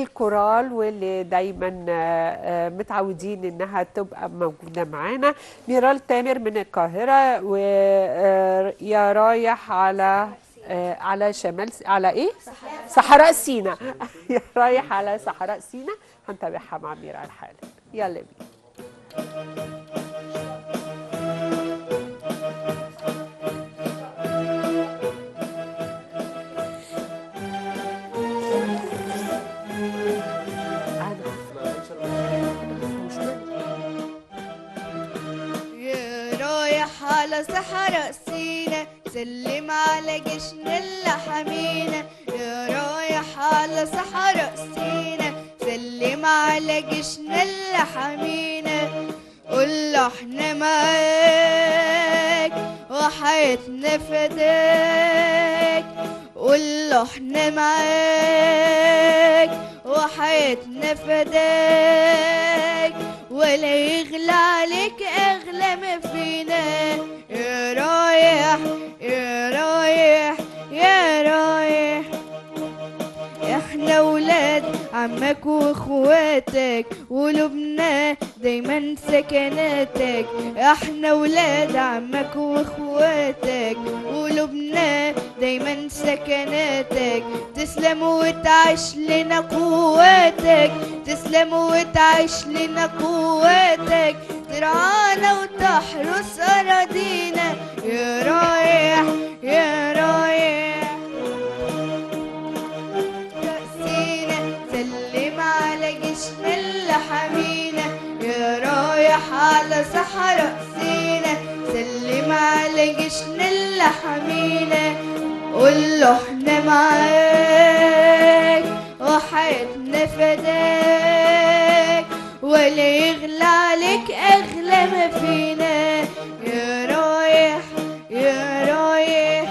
الكورال واللي دايما متعودين انها تبقى موجوده معانا. ميرال تامر من القاهره، ويا رايح على شمال على ايه؟ صحراء سيناء. يا رايح على صحراء سيناء. هنتابعها مع ميرال حالا. يلا بينا. على صحراء سينا سلم على جيشنا اللي حمينا. يا رايح على صحراء سينا سلم على جيشنا اللي حمينا. قول له احنا معاك وحياتنا فداك. قول له احنا معاك وحياتنا فداك، ولا يغلى عليك اغلى ما فينا. يا رايح يا رايح يا رايح، احنا ولاد عمك واخواتك وقلوبنا دايما سكناتك. احنا ولاد عمك واخواتك وقلوبنا دايما سكناتك. تسلم وتعيش لنا قواتك، تسلم وتعيش لنا قواتك. ترعانا وتحرس اراضينا. يا رايح يا رايح سلم على جيشنا اللي حمينا. يا رايح على صحراء سينا سلم على جيشنا اللي حمينا. قول له احنا معاك وحياتنا فداك، ولا يغلى عليك اغلى ما فينا. يا رايح يا رايح،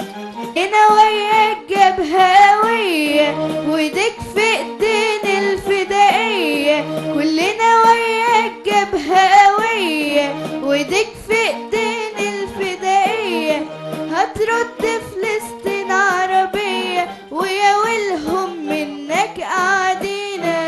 انا وياك جبهاوية وايديك في ايدين الفدائية. كلنا وياك جبهاوية وايديك في ايدين الفدائية. هترد فلسطين عربية ويا ويلهم منك قاعدينا.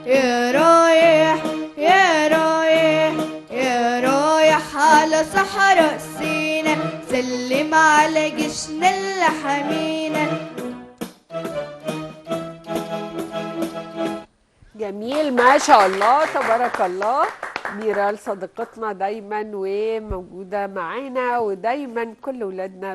يا رايح يا رايح يا رايح على صحراء سينا سلم على جيشنا اللي حمينا. جميل، ما شاء الله تبارك الله. ميرال صديقتنا دايما وموجوده معانا، ودايما كل ولادنا